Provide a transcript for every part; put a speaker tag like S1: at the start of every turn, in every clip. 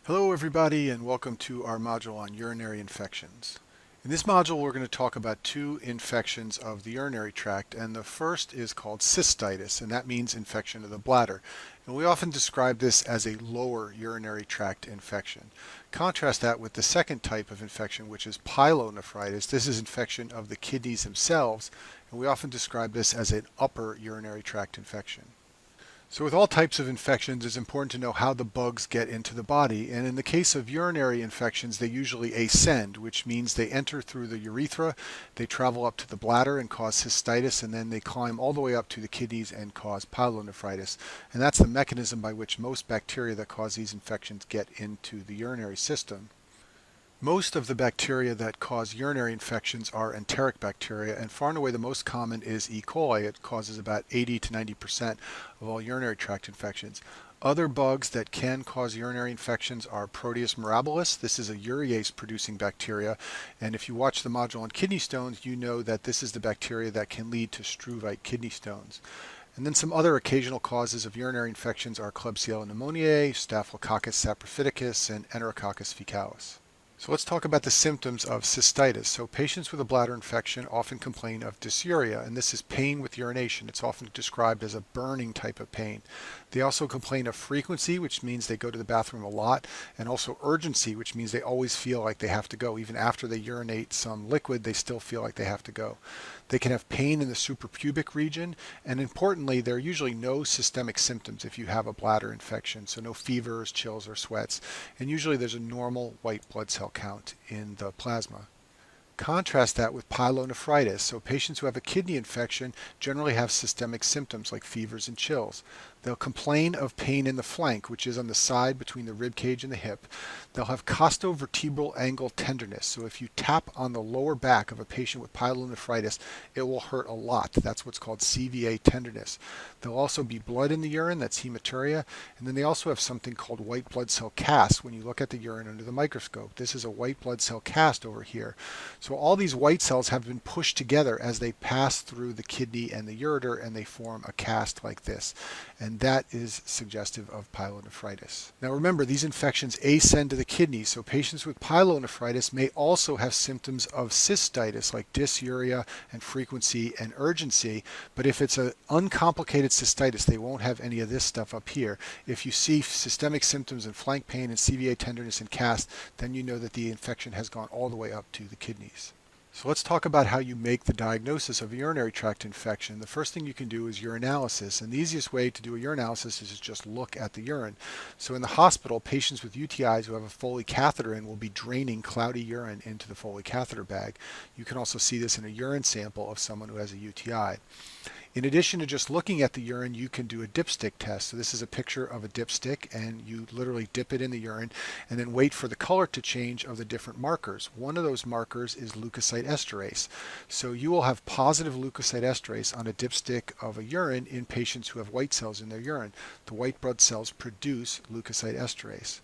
S1: Hello everybody and welcome to our module on urinary infections. In this module we're going to talk about two infections of the urinary tract, and the first is called cystitis, and that means infection of the bladder. And we often describe this as a lower urinary tract infection. Contrast that with the second type of infection, which is pyelonephritis. This is infection of the kidneys themselves, and we often describe this as an upper urinary tract infection. So with all types of infections, it's important to know how the bugs get into the body. And in the case of urinary infections, they usually ascend, which means they enter through the urethra, they travel up to the bladder and cause cystitis, and then they climb all the way up to the kidneys and cause pyelonephritis. And that's the mechanism by which most bacteria that cause these infections get into the urinary system. Most of the bacteria that cause urinary infections are enteric bacteria, and far and away the most common is E. coli. It causes about 80 to 90% of all urinary tract infections. Other bugs that can cause urinary infections are Proteus mirabilis. This is a urease producing bacteria, and if you watch the module on kidney stones, you know that this is the bacteria that can lead to struvite kidney stones. And then some other occasional causes of urinary infections are Klebsiella pneumoniae, Staphylococcus saprophyticus, and Enterococcus fecalis. So let's talk about the symptoms of cystitis. So patients with a bladder infection often complain of dysuria, and this is pain with urination. It's often described as a burning type of pain. They also complain of frequency, which means they go to the bathroom a lot, and also urgency, which means they always feel like they have to go. Even after they urinate some liquid, they still feel like they have to go. They can have pain in the suprapubic region, and importantly, there are usually no systemic symptoms if you have a bladder infection, so no fevers, chills, or sweats, and usually there's a normal white blood cell count in the plasma. Contrast that with pyelonephritis. So patients who have a kidney infection generally have systemic symptoms like fevers and chills. They'll complain of pain in the flank, which is on the side between the rib cage and the hip. They'll have costovertebral angle tenderness. So if you tap on the lower back of a patient with pyelonephritis, it will hurt a lot. That's what's called CVA tenderness. There'll also be blood in the urine, that's hematuria, and then they also have something called white blood cell cast when you look at the urine under the microscope. This is a white blood cell cast over here. So all these white cells have been pushed together as they pass through the kidney and the ureter, and they form a cast like this. And that is suggestive of pyelonephritis. Now remember, these infections ascend to the kidney, so patients with pyelonephritis may also have symptoms of cystitis like dysuria and frequency and urgency, but if it's an uncomplicated cystitis, they won't have any of this stuff up here. If you see systemic symptoms and flank pain and CVA tenderness and cast, then you know that the infection has gone all the way up to the kidneys. So let's talk about how you make the diagnosis of a urinary tract infection. The first thing you can do is urinalysis, and the easiest way to do a urinalysis is to just look at the urine. So in the hospital, patients with UTIs who have a Foley catheter in will be draining cloudy urine into the Foley catheter bag. You can also see this in a urine sample of someone who has a UTI. In addition to just looking at the urine, you can do a dipstick test. So this is a picture of a dipstick, and you literally dip it in the urine and then wait for the color to change of the different markers. One of those markers is leukocyte esterase. So you will have positive leukocyte esterase on a dipstick of a urine in patients who have white cells in their urine. The white blood cells produce leukocyte esterase.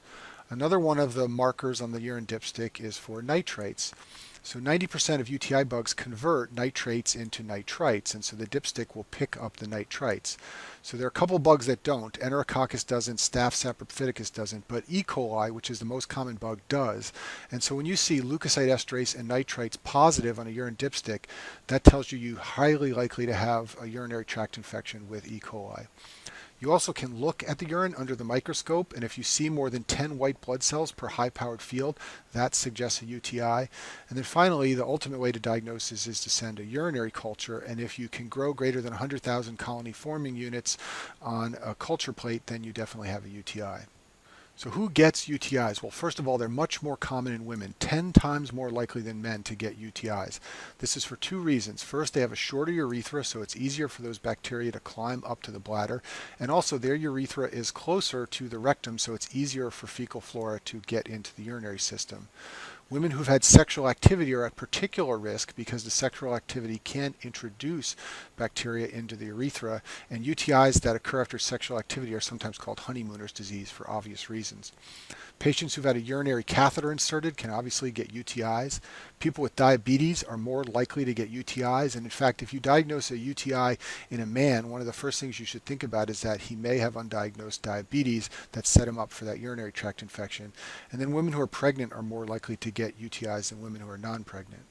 S1: Another one of the markers on the urine dipstick is for nitrates. So 90% of UTI bugs convert nitrates into nitrites, and so the dipstick will pick up the nitrites. So there are a couple bugs that don't. Enterococcus doesn't, Staph saprophyticus doesn't, but E. coli, which is the most common bug, does. And so when you see leukocyte esterase and nitrites positive on a urine dipstick, that tells you you're highly likely to have a urinary tract infection with E. coli. You also can look at the urine under the microscope, and if you see more than 10 white blood cells per high-powered field, that suggests a UTI. And then finally, the ultimate way to diagnose is to send a urinary culture, and if you can grow greater than 100,000 colony-forming units on a culture plate, then you definitely have a UTI. So who gets UTIs? Well, first of all, they're much more common in women, 10 times more likely than men to get UTIs. This is for two reasons. First, they have a shorter urethra, so it's easier for those bacteria to climb up to the bladder. And also, their urethra is closer to the rectum, so it's easier for fecal flora to get into the urinary system. Women who've had sexual activity are at particular risk because the sexual activity can introduce bacteria into the urethra, and UTIs that occur after sexual activity are sometimes called honeymooner's disease for obvious reasons. Patients who've had a urinary catheter inserted can obviously get UTIs. People with diabetes are more likely to get UTIs. And in fact, if you diagnose a UTI in a man, one of the first things you should think about is that he may have undiagnosed diabetes that set him up for that urinary tract infection. And then women who are pregnant are more likely to get UTIs than women who are non-pregnant.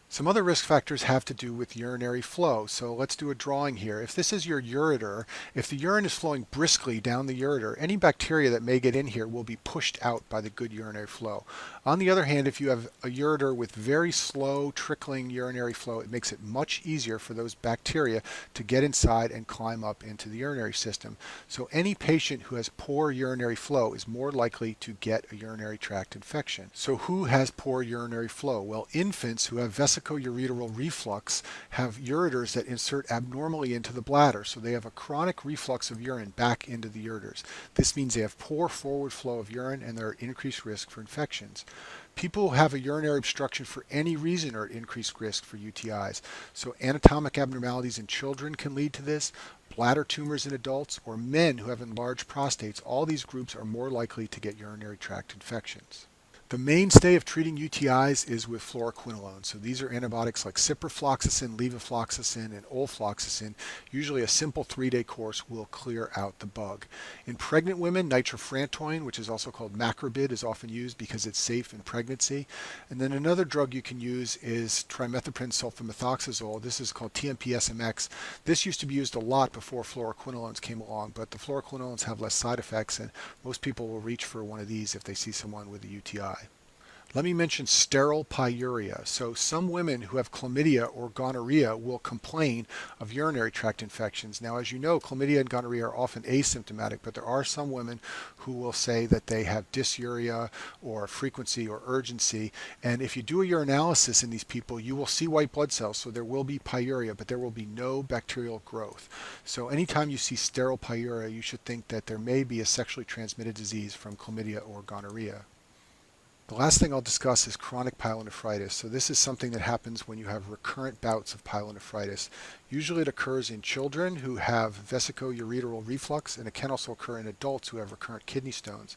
S1: Some other risk factors have to do with urinary flow. So let's do a drawing here. If this is your ureter, if the urine is flowing briskly down the ureter, any bacteria that may get in here will be pushed out by the good urinary flow. On the other hand, if you have a ureter with very slow trickling urinary flow, it makes it much easier for those bacteria to get inside and climb up into the urinary system. So any patient who has poor urinary flow is more likely to get a urinary tract infection. So who has poor urinary flow? Well, infants who have vesicoureteral reflux have ureters that insert abnormally into the bladder. So they have a chronic reflux of urine back into the ureters. This means they have poor forward flow of urine and they're at increased risk for infections. People who have a urinary obstruction for any reason are at increased risk for UTIs. So anatomic abnormalities in children can lead to this, bladder tumors in adults, or men who have enlarged prostates. All these groups are more likely to get urinary tract infections. The mainstay of treating UTIs is with fluoroquinolone. So these are antibiotics like ciprofloxacin, levofloxacin, and ofloxacin. Usually a simple 3-day course will clear out the bug. In pregnant women, nitrofurantoin, which is also called macrobid, is often used because it's safe in pregnancy. And then another drug you can use is trimethoprim sulfamethoxazole. This is called TMP-SMX. This used to be used a lot before fluoroquinolones came along, but the fluoroquinolones have less side effects, and most people will reach for one of these if they see someone with a UTI. Let me mention sterile pyuria. So some women who have chlamydia or gonorrhea will complain of urinary tract infections. Now, as you know, chlamydia and gonorrhea are often asymptomatic, but there are some women who will say that they have dysuria or frequency or urgency. And if you do a urinalysis in these people, you will see white blood cells. So there will be pyuria, but there will be no bacterial growth. So anytime you see sterile pyuria, you should think that there may be a sexually transmitted disease from chlamydia or gonorrhea. The last thing I'll discuss is chronic pyelonephritis. So this is something that happens when you have recurrent bouts of pyelonephritis. Usually it occurs in children who have vesicoureteral reflux, and it can also occur in adults who have recurrent kidney stones.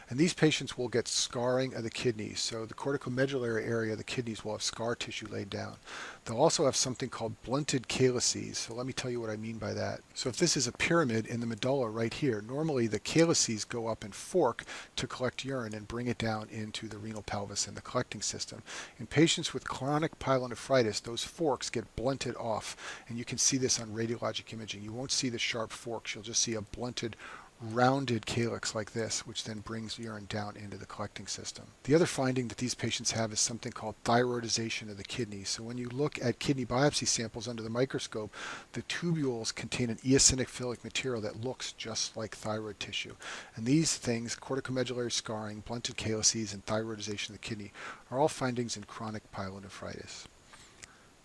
S1: And these patients will get scarring of the kidneys. So the corticomedullary area of the kidneys will have scar tissue laid down. They'll also have something called blunted calyces. So let me tell you what I mean by that. So if this is a pyramid in the medulla right here, normally the calyces go up and fork to collect urine and bring it down into the renal pelvis and the collecting system. In patients with chronic pyelonephritis, those forks get blunted off, and you can see this on radiologic imaging. You won't see the sharp forks. You'll just see a blunted, rounded calyx like this, which then brings urine down into the collecting system. The other finding that these patients have is something called thyroidization of the kidney. So when you look at kidney biopsy samples under the microscope, the tubules contain an eosinophilic material that looks just like thyroid tissue. And these things, corticomedullary scarring, blunted calyces, and thyroidization of the kidney, are all findings in chronic pyelonephritis.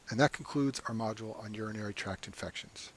S1: And that concludes our module on urinary tract infections.